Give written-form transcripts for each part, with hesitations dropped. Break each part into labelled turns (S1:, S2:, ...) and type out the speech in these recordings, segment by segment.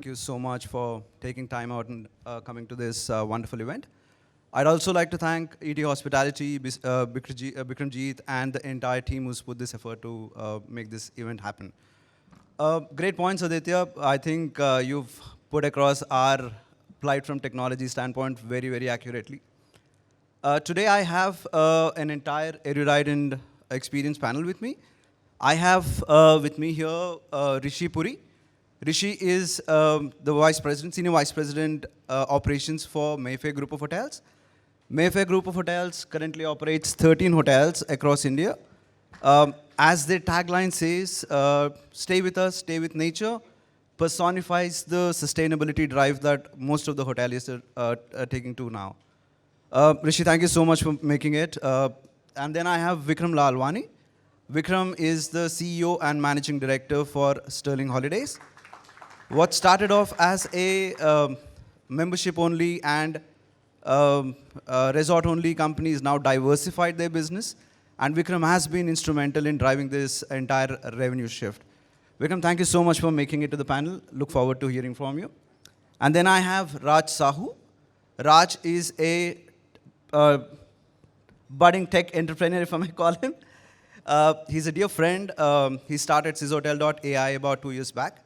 S1: you so much for taking time out and coming to this wonderful event. I'd also like to thank ET Hospitality, Bikramjeet, and the entire team who's put this effort to make this event happen. Great points, Aditya. I think you've put across our plight from technology standpoint very, very accurately. Today I have an entire erudite and experienced panel with me. I have with me here Rishi Puri. Rishi is the Senior Vice President Operations for Mayfair Group of Hotels. Mayfair Group of Hotels currently operates 13 hotels across India. As their tagline says, stay with us, stay with nature, personifies the sustainability drive that most of the hoteliers are taking to now. Rishi, thank you so much for making it. And then I have Vikram Lalvani. Vikram is the CEO and Managing Director for Sterling Holidays. What started off as a membership-only and resort-only company is now diversified their business. And Vikram has been instrumental in driving this entire revenue shift. Vikram, thank you so much for making it to the panel. Look forward to hearing from you. And then I have Raj Sahu. Raj is a budding tech entrepreneur, if I may call him. He's a dear friend. He started SYSOTEL.AI about 2 years back.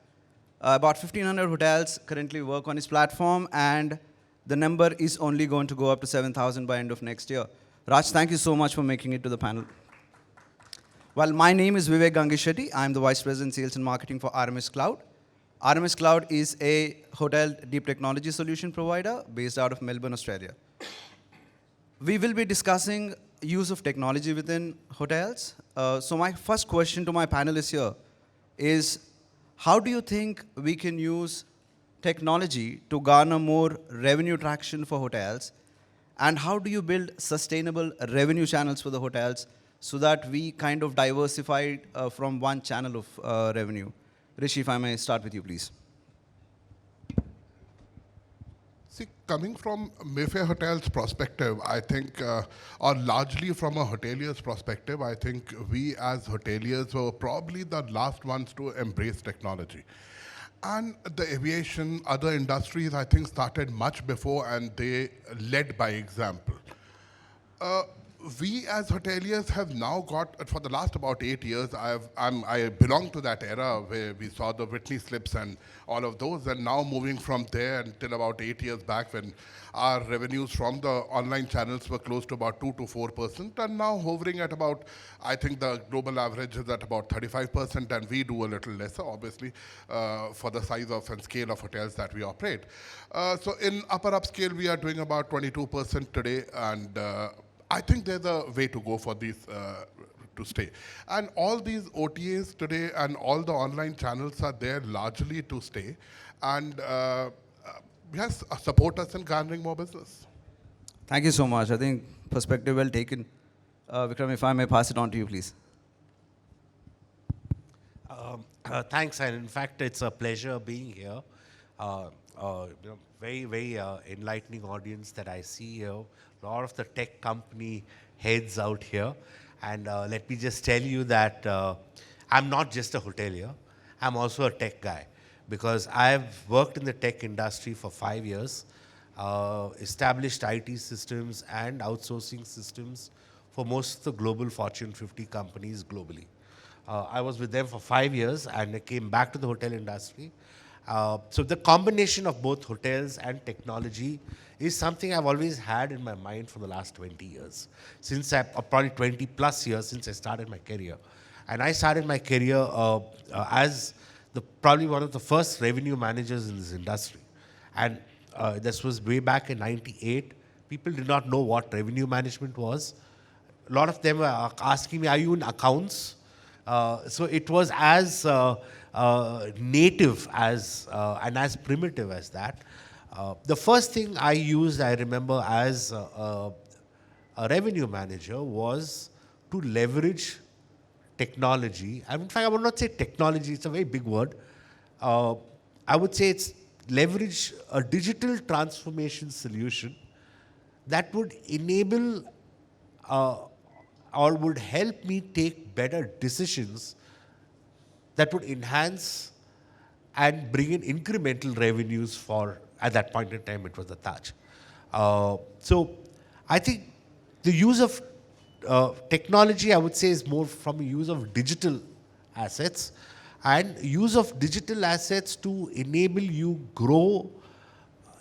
S1: About 1,500 hotels currently work on his platform, and the number is only going to go up to 7,000 by end of next year. Raj, thank you so much for making it to the panel. Well, my name is Vivek Gangishetty. I'm the Vice President Sales and Marketing for RMS Cloud. RMS Cloud is a hotel deep technology solution provider based out of Melbourne, Australia. We will be discussing use of technology within hotels. So my first question to my panelists here is, how do you think we can use technology to garner more revenue traction for hotels? And how do you build sustainable revenue channels for the hotels so that we kind of diversify from one channel of revenue? Rishi, if I may start with you, please.
S2: See, coming from Mayfair Hotels' perspective, I think, or largely from a hotelier's perspective, I think we as hoteliers were probably the last ones to embrace technology. And the aviation, other industries, I think, started much before, and they led by example. We as hoteliers have now got, for the last about 8 years, I belong to that era where we saw the Whitney slips and all of those, and now moving from there until about 8 years back when our revenues from the online channels were close to about 2 to 4%, and now hovering at about, I think the global average is at about 35%, and we do a little lesser, obviously, for the size of and scale of hotels that we operate. So in upper upscale, we are doing about 22% today, and I think there's a way to go for these to stay. And all these OTAs today and all the online channels are there largely to stay. And yes, support us in garnering more business.
S1: Thank you so much. I think perspective well taken. Vikram, if I may pass it on to you, please.
S3: Thanks, and in fact, it's a pleasure being here. Very, very enlightening audience that I see here. A lot of the tech company heads out here. And let me just tell you that I'm not just a hotelier. I'm also a tech guy, because I've worked in the tech industry for 5 years, established IT systems and outsourcing systems for most of the global Fortune 50 companies globally. I was with them for 5 years, and I came back to the hotel industry. So the combination of both hotels and technology is something I've always had in my mind for the last 20 years, probably 20 plus years since I started my career. And I started my career as probably one of the first revenue managers in this industry. And this was way back in '98. People did not know what revenue management was. A lot of them were asking me, are you in accounts? So it was as native as and as primitive as that. The first thing I used, I remember, as a revenue manager was to leverage technology. And in fact, I would not say technology, it's a very big word. I would say it's leverage a digital transformation solution that would enable or would help me take better decisions that would enhance and bring in incremental revenues for, at that point in time, it was the Taj. So I think the use of technology, I would say, is more from a use of digital assets, and use of digital assets to enable you grow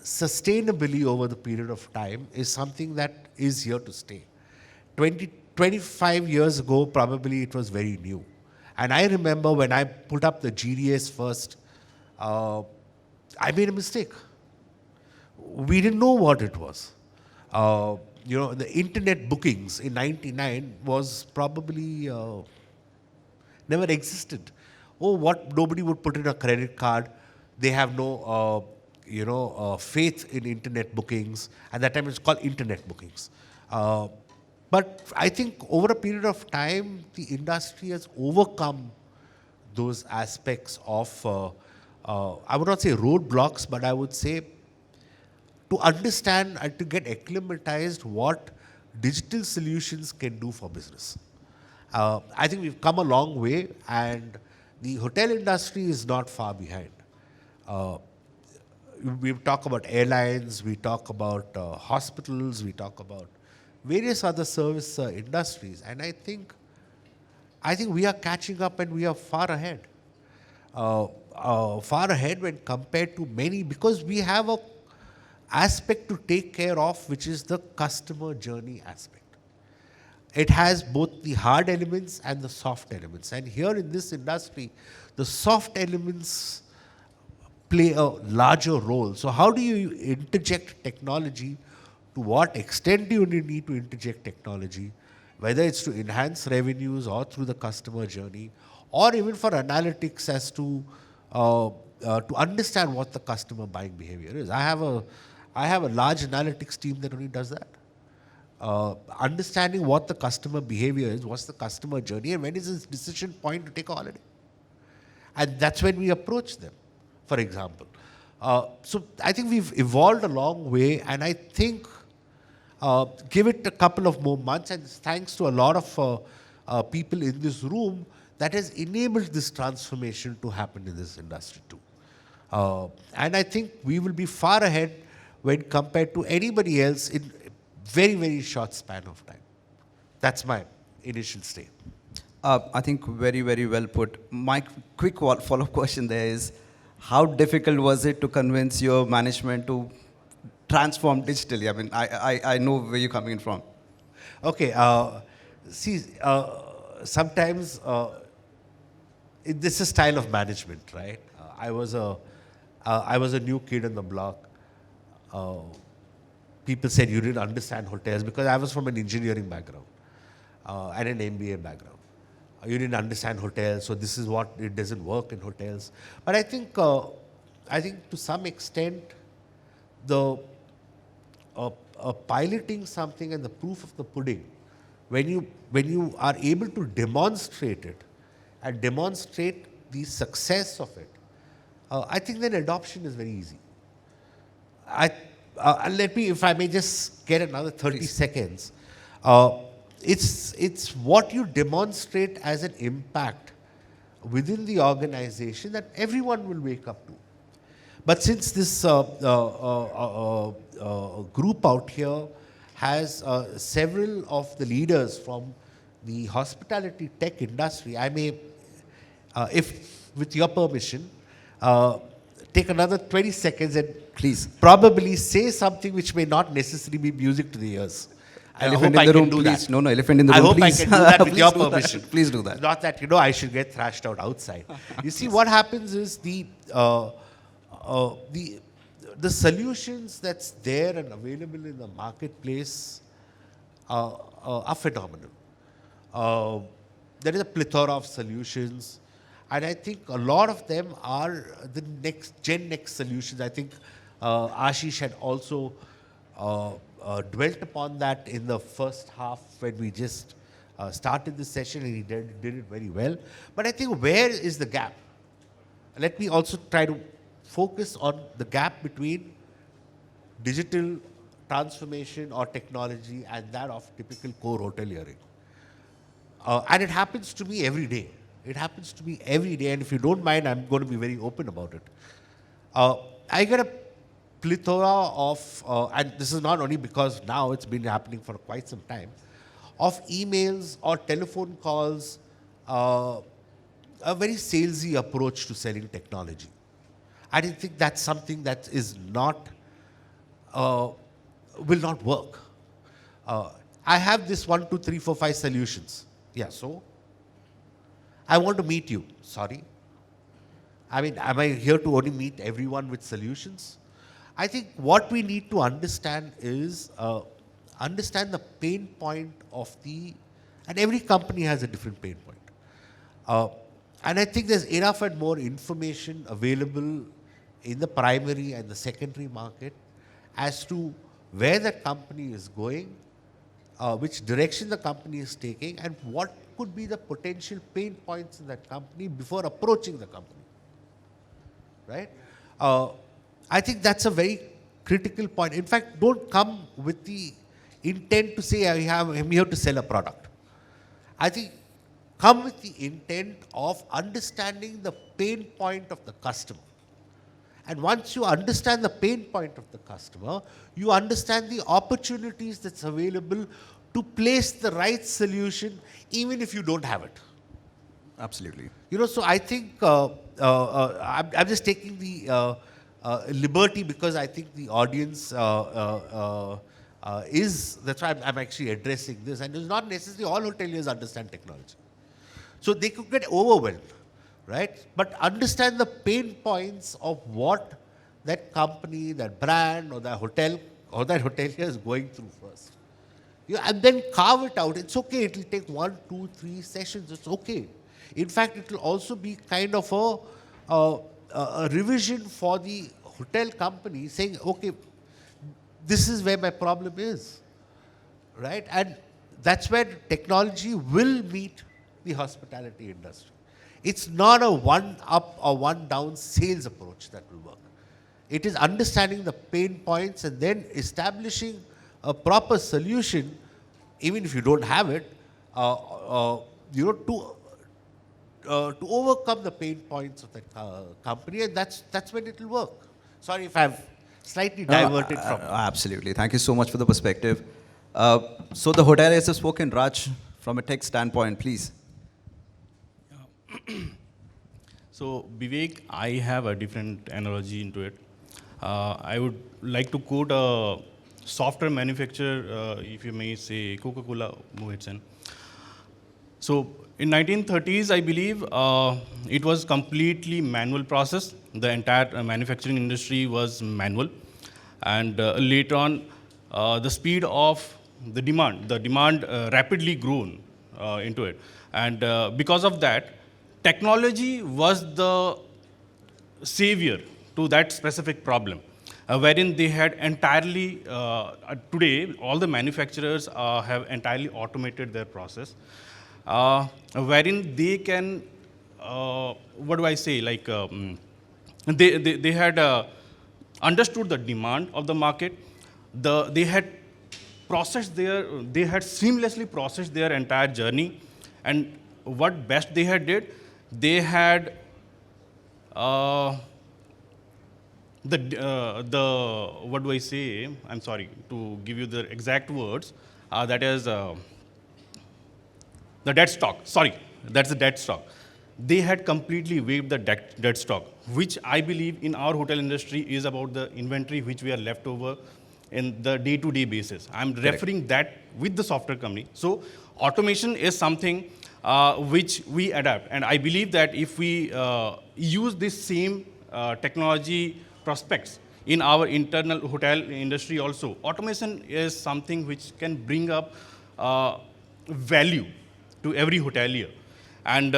S3: sustainably over the period of time is something that is here to stay. 25 years ago, probably it was very new. And I remember when I put up the GDS first, I made a mistake. We didn't know what it was. The internet bookings in '99 was probably never existed. Oh, what nobody would put in a credit card. They have no, faith in internet bookings. At that time, it's called internet bookings. But I think over a period of time, the industry has overcome those aspects of, I would not say roadblocks, but I would say to understand and to get acclimatized what digital solutions can do for business. I think we've come a long way, and the hotel industry is not far behind. We talk about airlines, we talk about hospitals, we talk about various other service industries, and I think we are catching up and we are far ahead. Far ahead when compared to many, because we have a aspect to take care of, which is the customer journey aspect. It has both the hard elements and the soft elements. And here in this industry, the soft elements play a larger role. So how do you interject technology? To what extent do you need to interject technology? Whether it's to enhance revenues or through the customer journey, or even for analytics as to understand what the customer buying behavior is. I have a large analytics team that only does that. Understanding what the customer behavior is, what's the customer journey, and when is his decision point to take a holiday. And that's when we approach them, for example. So I think we've evolved a long way, and I think give it a couple of more months, and thanks to a lot of people in this room, that has enabled this transformation to happen in this industry too. And I think we will be far ahead when compared to anybody else in very, very short span of time. That's my initial statement.
S1: I think very, very well put. My quick follow-up question there is, how difficult was it to convince your management to transform digitally? I mean, I know where you're coming from.
S3: Okay. Sometimes this is style of management, right? I was a new kid in the block. People said you didn't understand hotels because I was from an engineering background and an MBA background. You didn't understand hotels, so this is what it doesn't work in hotels. But I think to some extent, the piloting something and the proof of the pudding, when you are able to demonstrate it and demonstrate the success of it, I think then adoption is very easy. Let me, if I may just get another 30
S1: Please.
S3: seconds. It's what you demonstrate as an impact within the organization that everyone will wake up to. But since this group out here has several of the leaders from the hospitality tech industry, I may, if with your permission, take another 20 seconds and
S1: Please.
S3: probably say something which may not necessarily be music to the ears.
S1: Elephant in the room, please. No, elephant in the room,
S3: I hope
S1: please.
S3: I can do that with
S1: Please
S3: your
S1: do that.
S3: permission.
S1: Please do that.
S3: Not that, I should get thrashed out outside. You see, what happens is the solutions that's there and available in the marketplace are phenomenal. There is a plethora of solutions, and I think a lot of them are the next solutions. I think Ashish had also dwelt upon that in the first half when we just started this session, and he did it very well. But I think, where is the gap? Let me also try to focus on the gap between digital transformation or technology and that of typical core hoteliering. And it happens to me every day. It happens to me every day, and if you don't mind, I'm going to be very open about it. I get a plethora of, and this is not only because now it's been happening for quite some time, of emails or telephone calls, a very salesy approach to selling technology. I didn't think that's something that is not, will not work. I have this 1, 2, 3, 4, 5 solutions. Yeah, so I want to meet you. Sorry. I mean, am I here to only meet everyone with solutions? I think what we need to understand is understand the pain point of and every company has a different pain point. And I think there's enough and more information available in the primary and the secondary market as to where the company is going, which direction the company is taking, and what could be the potential pain points in that company before approaching the company. Right? I think that's a very critical point. In fact, don't come with the intent to say, I'm here to sell a product. I think come with the intent of understanding the pain point of the customer. And once you understand the pain point of the customer, you understand the opportunities that's available to place the right solution, even if you don't have it.
S1: Absolutely.
S3: So I think I'm just taking the liberty because I think the audience that's why I'm actually addressing this. And it's not necessarily all hoteliers understand technology. So they could get overwhelmed, right? But understand the pain points of what that company, that brand, or that hotel, or that hotelier is going through first. And then carve it out. It's okay. It will take 1, 2, 3 sessions. It's okay. In fact, it will also be kind of a revision for the hotel company saying, okay, this is where my problem is, right? And that's where technology will meet the hospitality industry. It's not a one up or one down sales approach that will work. It is understanding the pain points and then establishing a proper solution, even if you don't have it, to overcome the pain points of that company, and that's when it will work. Sorry if I've slightly diverted from.
S1: Absolutely. Thank you so much for the perspective. So the hoteliers have spoken. Raj, from a tech standpoint, please.
S4: So Vivek, I have a different analogy into it. I would like to quote a software manufacturer, if you may say Coca-Cola Mohitsen. So in 1930s, I believe, it was completely manual process. The entire manufacturing industry was manual. And later on, the speed of the demand rapidly grown into it. And because of that, technology was the savior to that specific problem, wherein they had entirely, today, all the manufacturers have entirely automated their process, wherein they can, what do I say, like, they had understood the demand of the market. They had seamlessly processed their entire journey, and what best they had did, they had what do I say? I'm sorry to give you the exact words. That is the dead stock. Sorry, that's the dead stock. They had completely waived the dead stock, which I believe in our hotel industry is about the inventory which we are left over in the day-to-day basis. I'm referring that with the software company. So automation is something which we adapt. And I believe that if we use this same technology prospects in our internal hotel industry also, automation is something which can bring up value to every hotelier. And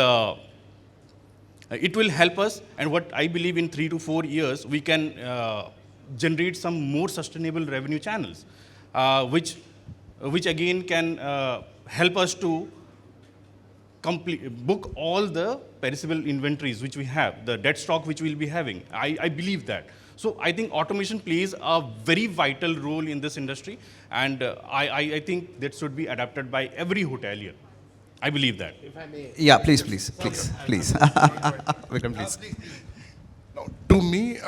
S4: it will help us. And what I believe in 3 to 4 years, we can generate some more sustainable revenue channels, which again can help us to book all the perishable inventories which we have, the dead stock which we'll be having. I believe that. So I think automation plays a very vital role in this industry, and I think that should be adapted by every hotelier. I believe that.
S1: Yeah, please. Vikram, please.
S2: No, to me,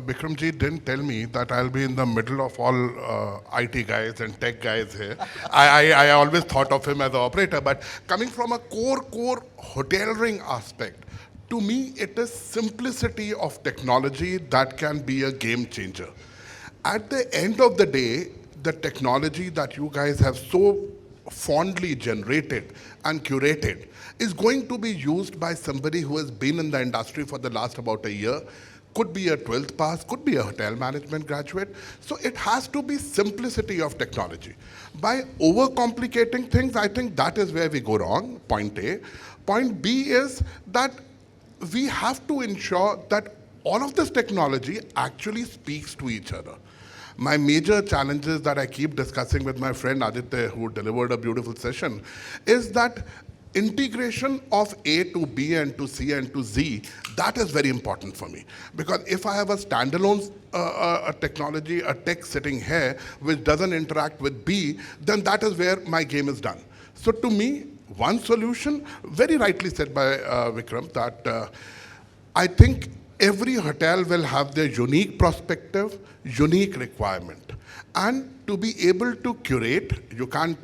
S2: Bikramji didn't tell me that I'll be in the middle of all IT guys and tech guys here. I always thought of him as an operator, but coming from a core hotel-ring aspect, to me, it is simplicity of technology that can be a game changer. At the end of the day, the technology that you guys have so fondly generated and curated is going to be used by somebody who has been in the industry for the last about a year, could be a 12th pass, could be a hotel management graduate. So it has to be simplicity of technology. By overcomplicating things, I think that is where we go wrong, point A. Point B is that we have to ensure that all of this technology actually speaks to each other. My major challenges that I keep discussing with my friend Aditya, who delivered a beautiful session, is that integration of A to B and to C and to Z, that is very important for me. Because if I have a standalone a technology, a tech sitting here, which doesn't interact with B, then that is where my game is done. So to me, one solution, very rightly said by Vikram, that I think every hotel will have their unique perspective, unique requirement. And to be able to curate, you can't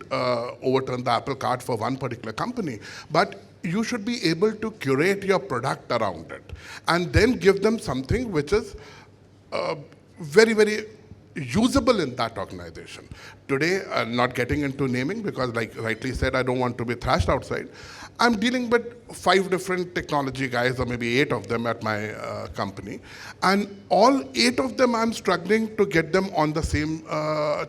S2: overturn the apple cart for one particular company, but you should be able to curate your product around it and then give them something which is very usable in that organization. Today, not getting into naming because like rightly said, I don't want to be thrashed outside. I'm dealing with 5 different technology guys or maybe 8 of them at my company. And all 8 of them I'm struggling to get them on the same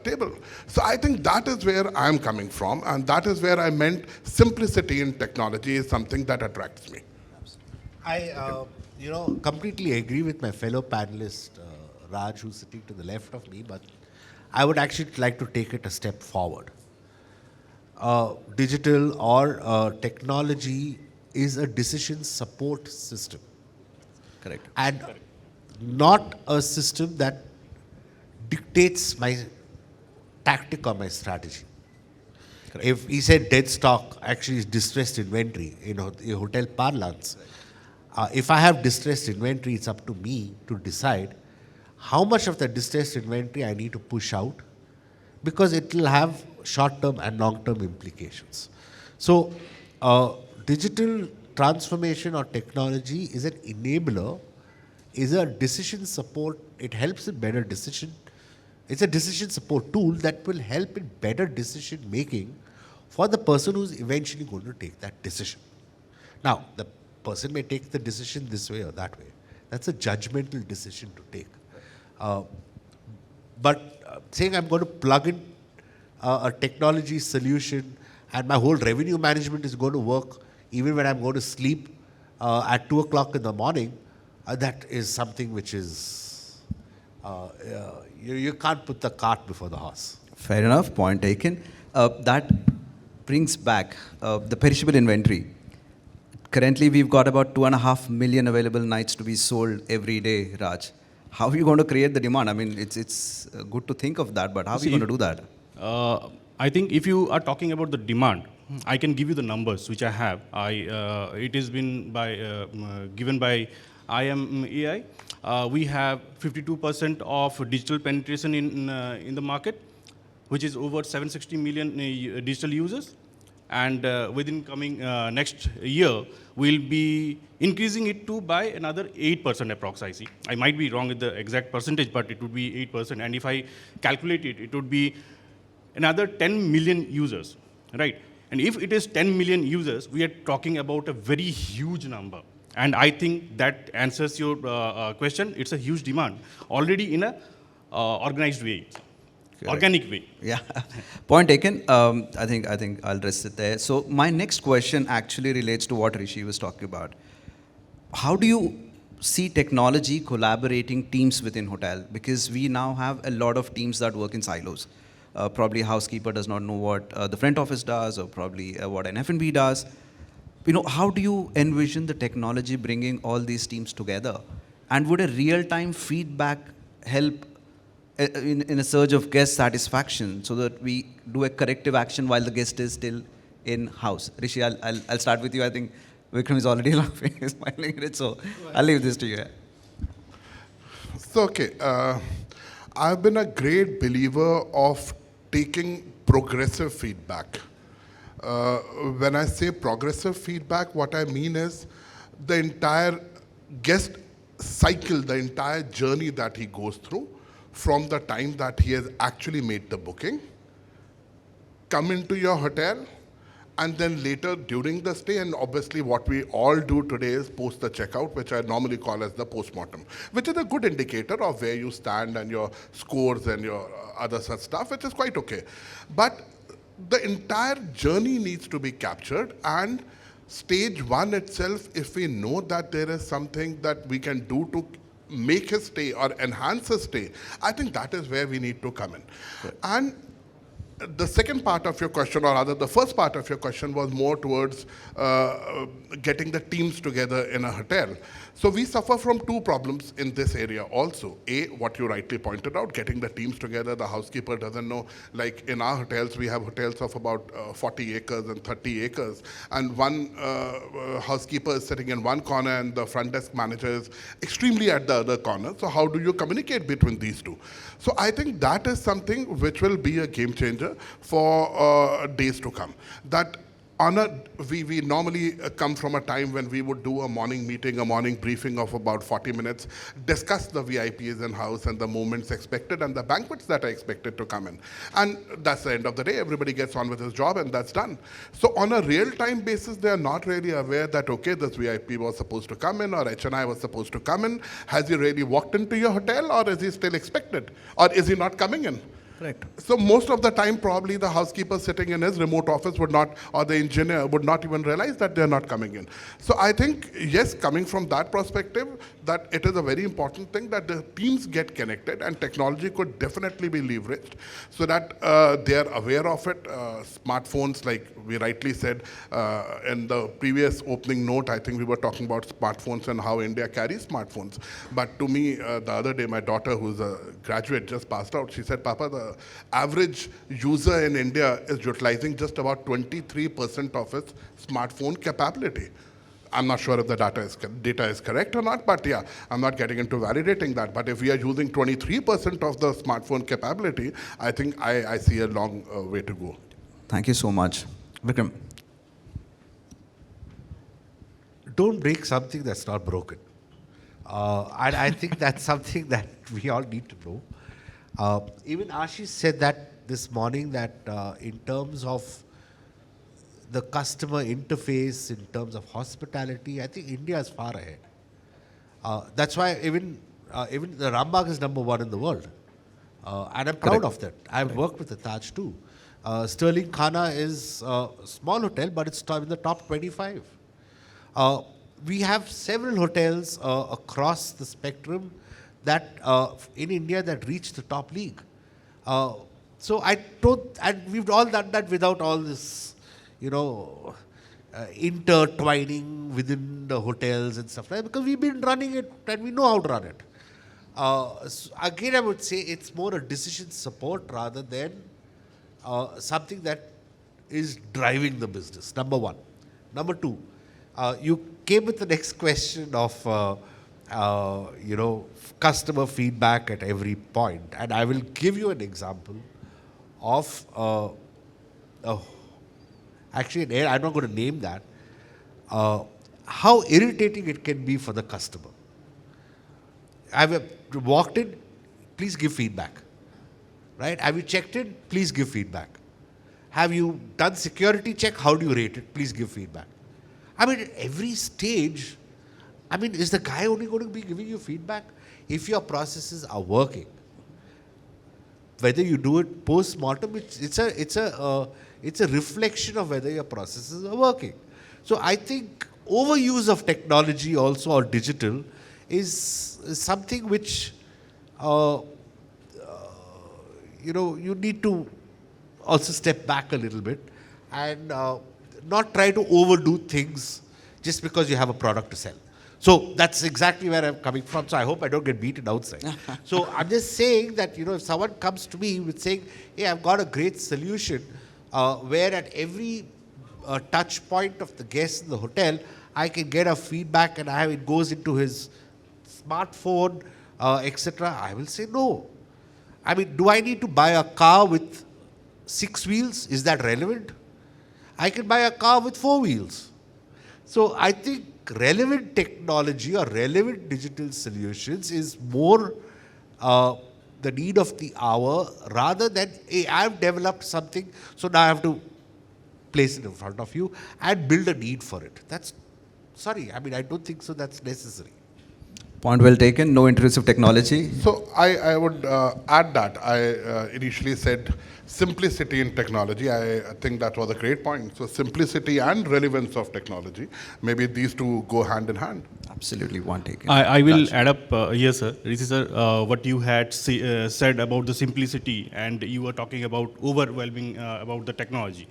S2: table. So I think that is where I'm coming from, and that is where I meant simplicity in technology is something that attracts me.
S3: I completely agree with my fellow panelist, Raj, who's sitting to the left of me, but I would actually like to take it a step forward. Digital or technology is a decision support system.
S1: Correct.
S3: And not a system that dictates my tactic or my strategy. Correct. If he said dead stock actually is distressed inventory in hotel parlance, if I have distressed inventory, it's up to me to decide how much of the distressed inventory I need to push out, because it will have short-term and long-term implications. So digital transformation or technology is an enabler, is a decision support. It helps in better decision. It's a decision support tool that will help in better decision making for the person who's eventually going to take that decision. Now, the person may take the decision this way or that way. That's a judgmental decision to take. But saying I'm going to plug in a technology solution and my whole revenue management is going to work even when I'm going to sleep at 2 o'clock in the morning, that is something which is, you can't put the cart before the horse.
S1: Fair enough, point taken. That brings back the perishable inventory. Currently, we've got about 2.5 million available nights to be sold every day, Raj. How are you going to create the demand? I mean, it's good to think of that, but how are you going to do that?
S4: I think if you are talking about the demand, I can give you the numbers which I have. It has been given by IMAI. We have 52% of digital penetration in the market, which is over 760 million digital users. And within coming next year, we'll be increasing it to by another 8% approximately. I might be wrong with the exact percentage, but it would be 8%. And if I calculate it, it would be another 10 million users, right? And if it is 10 million users, we are talking about a very huge number. And I think that answers your question. It's a huge demand already in a organized way. Correct. Organic way.
S1: Yeah, point taken. I think I'll rest it there. So my next question actually relates to what Rishi was talking about. How do you see technology collaborating teams within hotel? Because we now have a lot of teams that work in silos. Probably housekeeper does not know what the front office does, or probably what an F&B does. How do you envision the technology bringing all these teams together? And would a real-time feedback help in a surge of guest satisfaction so that we do a corrective action while the guest is still in-house? Rishi, I'll start with you. I think Vikram is already laughing, he's smiling at it, so I'll leave this to you.
S2: So, okay, I've been a great believer of taking progressive feedback. When I say progressive feedback, what I mean is the entire guest cycle, the entire journey that he goes through from the time that he has actually made the booking, come into your hotel, and then later during the stay, and obviously what we all do today is post the checkout, which I normally call as the postmortem, which is a good indicator of where you stand and your scores and your other such stuff, which is quite okay. But the entire journey needs to be captured, and stage one itself, if we know that there is something that we can do to make his stay or enhance his stay, I think that is where we need to come in. Right. And the second part of your question, or rather the first part of your question, was more towards getting the teams together in a hotel. So we suffer from two problems in this area also. A, what you rightly pointed out, getting the teams together, the housekeeper doesn't know. Like in our hotels, we have hotels of about 40 acres and 30 acres. And one housekeeper is sitting in one corner and the front desk manager is extremely at the other corner. So how do you communicate between these two? So I think that is something which will be a game changer for days to come. That we normally come from a time when we would do a morning meeting, a morning briefing of about 40 minutes, discuss the VIPs in house and the movements expected and the banquets that are expected to come in. And that's the end of the day. Everybody gets on with his job and that's done. So on a real-time basis, they are not really aware that, okay, this VIP was supposed to come in or HNI was supposed to come in. Has he really walked into your hotel, or is he still expected? Or is he not coming in?
S1: Correct.
S2: So most of the time, probably the housekeeper sitting in his remote office would not, or the engineer would not even realize that they're not coming in. So I think, yes, coming from that perspective, that it is a very important thing that the teams get connected, and technology could definitely be leveraged so that they are aware of it. Smartphones, like we rightly said in the previous opening note, I think we were talking about smartphones and how India carries smartphones. But to me, the other day, my daughter, who's a graduate, just passed out, she said, Papa, the average user in India is utilizing just about 23% of its smartphone capability. I'm not sure if the data is correct or not, but yeah, I'm not getting into validating that. But if we are using 23% of the smartphone capability, I think I see a long way to go.
S1: Thank you so much. Vikram.
S3: Don't break something that's not broken. And I think that's something that we all need to know. Even Ashish said that this morning, that in terms of the customer interface, in terms of hospitality, I think India is far ahead. That's why even the Rambagh is #1 in the world. And I'm proud of that. I've worked with the Taj too. Sterling Khana is a small hotel, but it's in the top 25. We have several hotels across the spectrum that in India that reach the top league. So I don't, and we've all done that without all this, intertwining within the hotels and stuff like that, because we've been running it and we know how to run it. So again, I would say it's more a decision support rather than something that is driving the business, #1. #2, you came with the next question of, customer feedback at every point. And I will give you an example of, actually, I'm not going to name that, how irritating it can be for the customer. I've walked in, please give feedback. Right? Have you checked in? Please give feedback. Have you done security check? How do you rate it? Please give feedback. I mean, at every stage, is the guy only going to be giving you feedback? If your processes are working, whether you do it post-mortem, it's a reflection of whether your processes are working. So I think overuse of technology also, or digital, is something which you need to also step back a little bit and not try to overdo things just because you have a product to sell. So that's exactly where I'm coming from. So I hope I don't get beaten outside. So I'm just saying that, if someone comes to me with saying, hey, I've got a great solution where at every touch point of the guest in the hotel, I can get a feedback and it goes into his smartphone, etc. I will say no. I mean, do I need to buy a car with 6 wheels? Is that relevant? I can buy a car with 4 wheels. So I think relevant technology or relevant digital solutions is more the need of the hour rather than, hey, I've developed something, so now I have to place it in front of you and build a need for it. I don't think so that's necessary.
S1: Point well taken. No intrusive technology.
S2: So I would add that. I initially said simplicity in technology. I think that was a great point. So simplicity and relevance of technology, maybe these two go hand in hand.
S1: Absolutely, one taken.
S4: I will add up here, sir. Rishi sir, what you had said about the simplicity, and you were talking about overwhelming about the technology.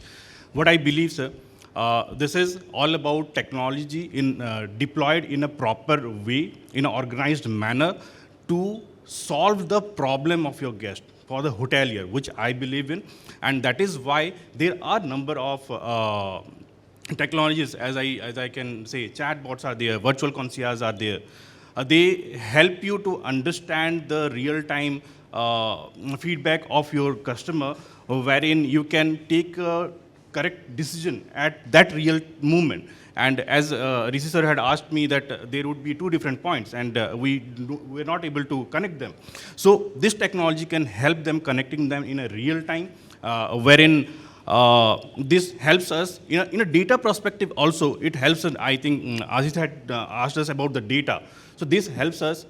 S4: What I believe, sir, this is all about technology deployed in a proper way, in an organized manner to solve the problem of your guest for the hotelier, which I believe in. And that is why there are number of technologies, as I can say, chatbots are there, virtual concierge are there. They help you to understand the real-time feedback of your customer, wherein you can take a correct decision at that real moment. And as Rishi sir had asked me that there would be 2 different points, and we're not able to connect them. So this technology can help them connecting them in a real time, wherein this helps us in a data perspective also. It helps us. I think Aziz had asked us about the data. So this helps us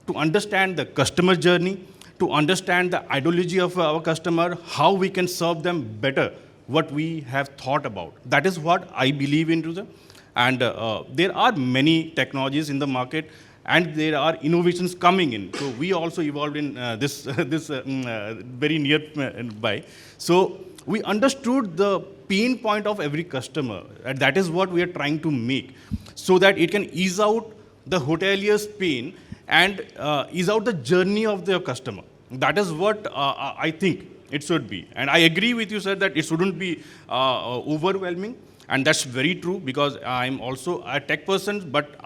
S4: to understand the customer journey, to understand the ideology of our customer, how we can serve them better, what we have thought about. That is what I believe into. And there are many technologies in the market, and there are innovations coming in. So we also evolved in this very near by. So we understood the pain point of every customer, and that is what we are trying to make, so that it can ease out the hotelier's pain and ease out the journey of their customer. That is what I think it should be. And I agree with you, sir, that it shouldn't be overwhelming. And that's very true, because I'm also a tech person, but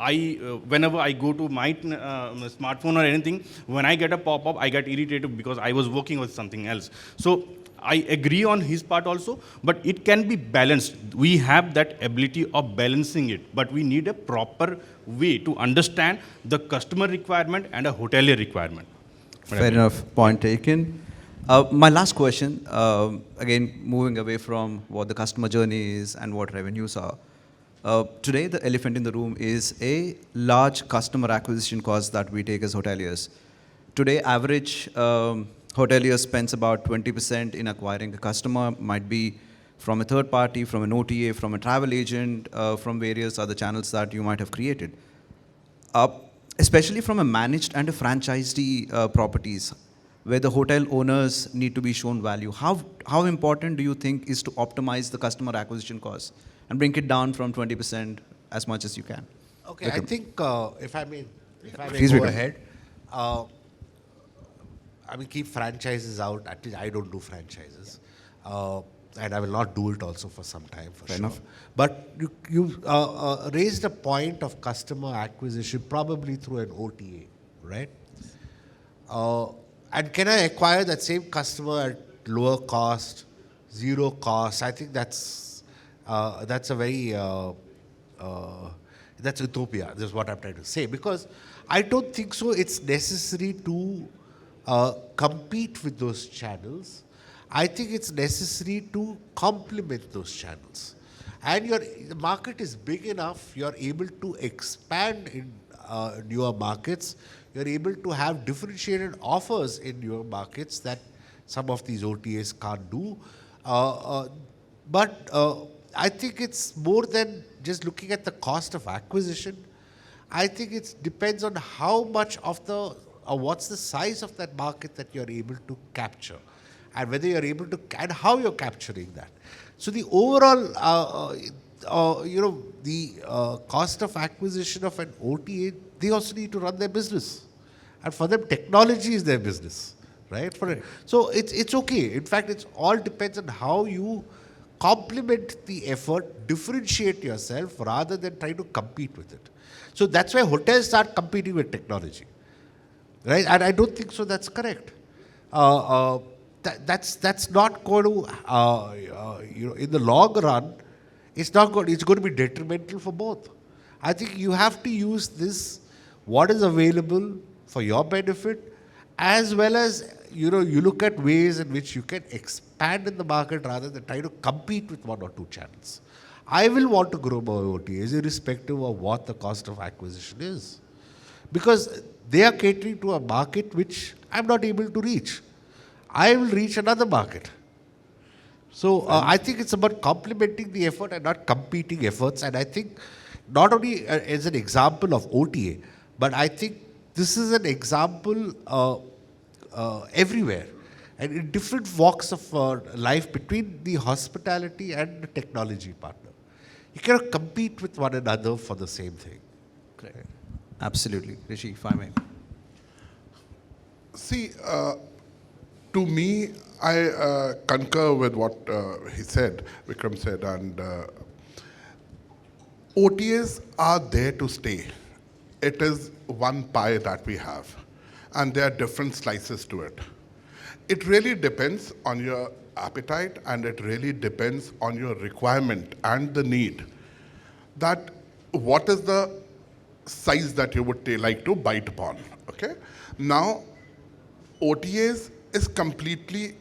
S4: whenever I go to my smartphone or anything, when I get a pop-up, I get irritated because I was working with something else. So I agree on his part also, but it can be balanced. We have that ability of balancing it, but we need a proper way to understand the customer requirement and a hotelier requirement.
S1: Fair enough. Point taken. My last question, again, moving away from what the customer journey is and what revenues are. Today, the elephant in the room is a large customer acquisition cost that we take as hoteliers. Today, average hotelier spends about 20% in acquiring a customer, might be from a third party, from an OTA, from a travel agent, from various other channels that you might have created. Especially from a managed and a franchisee properties, where the hotel owners need to be shown value. How important do you think is to optimize the customer acquisition cost and bring it down from 20% as much as you can?
S3: Okay, Vikram. I think if I may
S1: Please,
S3: go
S1: Vikram.
S3: ahead, keep franchises out. At least I don't do franchises. And I will not do it also for some time, for
S1: Fair
S3: sure.
S1: enough.
S3: But you raised a point of customer acquisition, probably through an OTA, right? And can I acquire that same customer at lower cost, zero cost? I think that's a very that's utopia. This is what I'm trying to say, because I don't think so. It's necessary to compete with those channels. I think it's necessary to complement those channels. And the market is big enough. You're able to expand in newer markets. You're able to have differentiated offers in your markets that some of these OTAs can't do. But I think it's more than just looking at the cost of acquisition. I think it depends on how much of what's the size of that market that you're able to capture, and whether you're able to, and how you're capturing that. So the overall, the cost of acquisition of an OTA, they also need to run their business. And for them, technology is their business, right? So it's okay. In fact, it all depends on how you complement the effort, differentiate yourself rather than try to compete with it. So that's why hotels start competing with technology, right? And I don't think so. That's correct. That's not going to in the long run. It's not going. It's going to be detrimental for both. I think you have to use this what is available for your benefit, as well as you look at ways in which you can expand in the market rather than try to compete with one or two channels. I will want to grow my OTAs irrespective of what the cost of acquisition is, because they are catering to a market which I'm not able to reach. I will reach another market. So I think it's about complementing the effort and not competing efforts. And I think not only as an example of OTA, but I think this is an example everywhere and in different walks of life between the hospitality and the technology partner. You cannot compete with one another for the same thing.
S1: Correct. Absolutely. Rishi, if I may.
S2: See, to me, I concur with what he said, Vikram said, and OTAs are there to stay. It is one pie that we have, and there are different slices to it. It really depends on your appetite, and it really depends on your requirement and the need. That what is the size that you would like to bite upon, okay? Now, OTAs is completely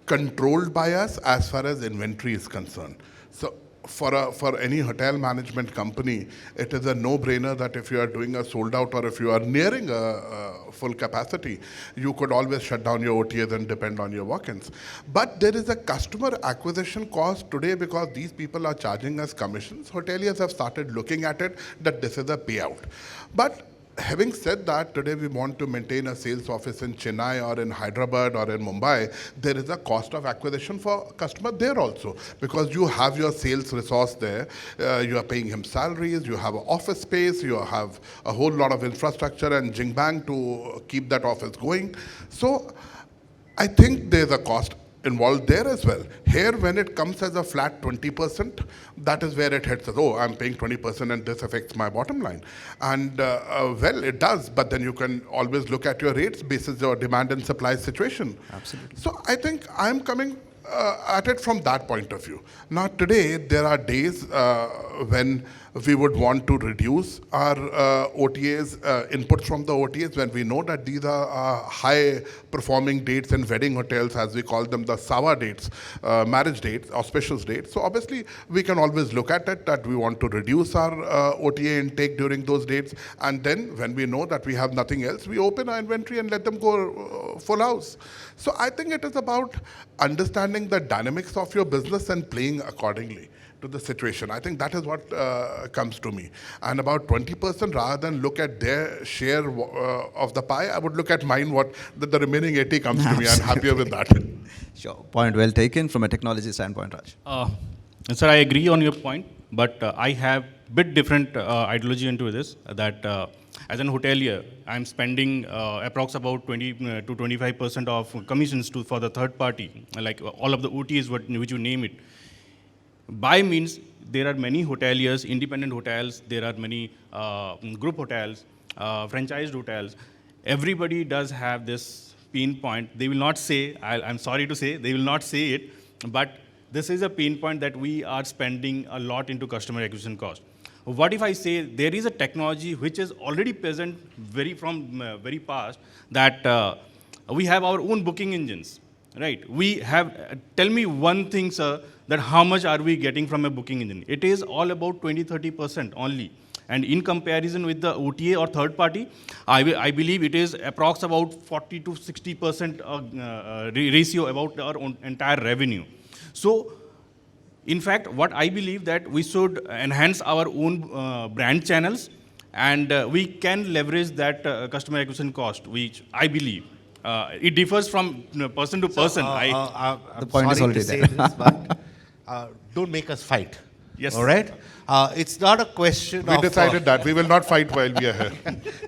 S2: controlled by us as far as inventory is concerned. So for any hotel management company, it is a no-brainer that if you are doing a sold out or if you are nearing a full capacity, you could always shut down your OTAs and depend on your walk-ins. But there is a customer acquisition cost today because these people are charging us commissions. Hoteliers have started looking at it that this is a payout. But having said that, today we want to maintain a sales office in Chennai or in Hyderabad or in Mumbai. There is a cost of acquisition for customer there also, because you have your sales resource there. You are paying him salaries, you have an office space, you have a whole lot of infrastructure and jingbang to keep that office going. So I think there's a cost involved there as well. Here, when it comes as a flat 20%, that is where it hits us. Oh, I'm paying 20% and this affects my bottom line. And well, it does, but then you can always look at your rates basis your demand and supply situation.
S1: Absolutely.
S2: So I think I'm coming at it from that point of view. Now today, there are days when we would want to reduce our OTAs, inputs from the OTAs, when we know that these are high performing dates in wedding hotels, as we call them, the SAWA dates, marriage dates, auspicious dates. So obviously, we can always look at it that we want to reduce our OTA intake during those dates. And then when we know that we have nothing else, we open our inventory and let them go full house. So I think it is about understanding the dynamics of your business and playing accordingly to the situation. I think that is what comes to me. And about 20%, rather than look at their share of the pie, I would look at mine, what the remaining 80 comes to me. I'm happier with that.
S1: Sure. Point well taken from a technology standpoint, Raj.
S4: Sir, I agree on your point, but I have bit different ideology into this, that as an hotelier, I'm spending approx about 20 to 25% of commissions for the third party, like all of the OTAs, which you name it. By means, there are many hoteliers, independent hotels, there are many group hotels, franchised hotels. Everybody does have this pain point. They will not say, I'm sorry to say, they will not say it, but this is a pain point that we are spending a lot into customer acquisition cost. What if I say there is a technology which is already present very past, that we have our own booking engines, right? We have, tell me one thing, sir, that how much are we getting from a booking engine? It is all about 20-30% only. And in comparison with the OTA or third party, I believe it is approx about 40 to 60% ratio about our own entire revenue. So, in fact, what I believe that we should enhance our own brand channels, and we can leverage that customer acquisition cost, which I believe it differs from person to person.
S1: The point is already there.
S3: This, but don't make us fight.
S4: Yes.
S3: All right? It's not a question
S2: We
S3: of...
S2: decided that we will not fight while we are here.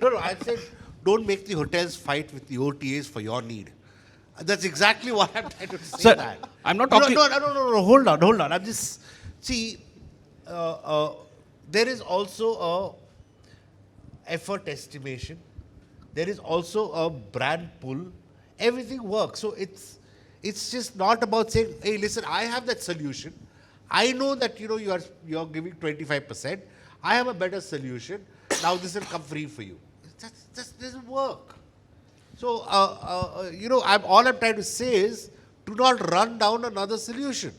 S3: No, I said don't make the hotels fight with the OTAs for your need. That's exactly what I'm trying to say.
S4: Sir,
S3: that.
S4: I'm not
S3: No,
S4: talking-
S3: No, hold on. I'm just, see, there is also a effort estimation. There is also a brand pull. Everything works. So it's just not about saying, hey, listen, I have that solution. I know that, you're giving 25%. I have a better solution. Now this will come free for you. That doesn't work. So, all I'm trying to say is, do not run down another solution.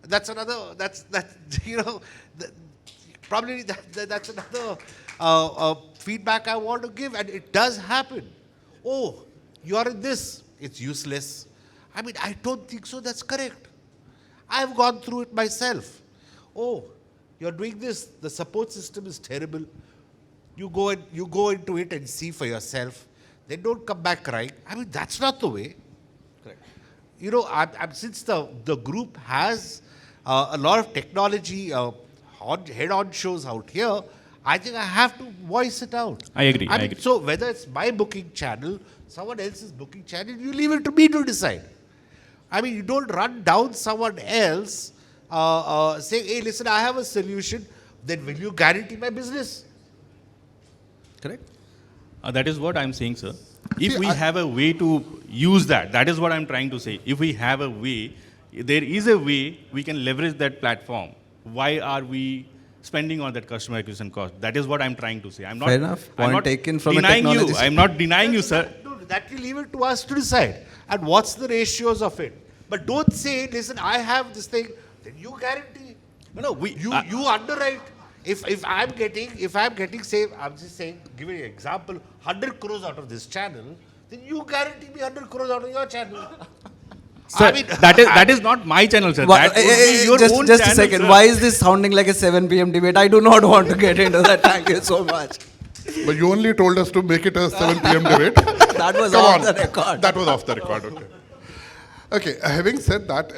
S3: That's another, probably that's another feedback I want to give, and it does happen. Oh, you are in this, it's useless. I mean, I don't think so, that's correct. I've gone through it myself. Oh, you're doing this, the support system is terrible. You go into it and see for yourself. Then don't come back crying. I mean, that's not the way. Correct. Since the group has a lot of technology head-on shows out here, I think I have to voice it out.
S4: I agree.
S3: So whether it's my booking channel, someone else's booking channel, you leave it to me to decide. I mean, you don't run down someone else saying, hey, listen, I have a solution. Then will you guarantee my business?
S1: Correct?
S4: That is what I'm saying, sir. If we have a way to use that is what I'm trying to say. If we have a way, there is a way we can leverage that platform. Why are we spending on that customer acquisition cost? That is what I'm trying to say. I'm not,
S1: Fair enough.
S4: I'm
S1: Point
S4: not
S1: taken from a
S4: denying you.
S1: technology
S4: I'm not denying you, sir.
S3: No, that we leave it to us to decide. And what's the ratios of it? But don't say, listen, I have this thing, then you guarantee.
S4: No,
S3: You underwrite. If I'm getting, say, I'm just saying, giving an example, 100 crores out of this channel, then you guarantee me 100 crores out of your channel.
S4: Sir,
S3: I mean,
S4: that is not my channel, sir. That would be your own
S1: just a
S4: channel,
S1: second.
S4: sir.
S1: Why is this sounding like a 7 p.m. debate? I do not want to get into that. Thank you so much.
S2: But you only told us to make it a 7 p.m. debate.
S1: That was
S2: Come
S1: off
S2: on.
S1: the record.
S2: That was off the record, okay. Okay, having said that,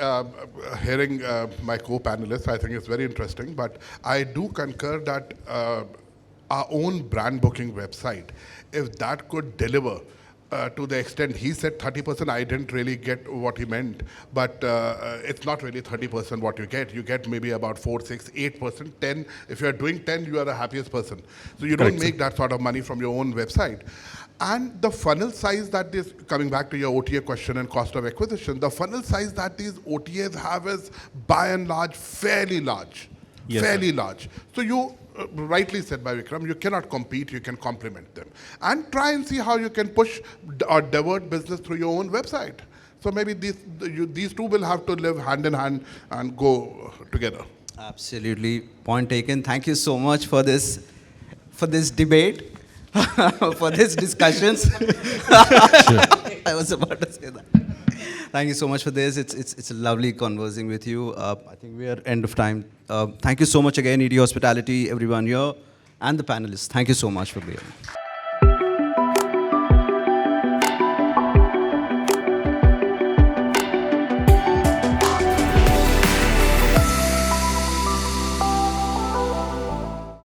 S2: hearing my co-panelists, I think it's very interesting, but I do concur that our own brand booking website, if that could deliver to the extent he said 30%, I didn't really get what he meant, but it's not really 30% what you get. You get maybe about 4, 6, 8%, 10. If you're doing 10, you are the happiest person. So you don't make that sort of money from your own website. And the funnel size that is, coming back to your OTA question and cost of acquisition, the funnel size that these OTAs have is by and large fairly large.
S4: Yes,
S2: fairly large. So you, rightly said by Vikram, you cannot compete, you can complement them. And try and see how you can push or divert business through your own website. So maybe these two will have to live hand in hand and go together.
S1: Absolutely. Point taken. Thank you so much for this debate. For this discussions. I was about to say that. Thank you so much for this. It's lovely conversing with you. I think we are end of time. Thank you so much again, ED Hospitality, everyone here, and the panelists. Thank you so much for being here.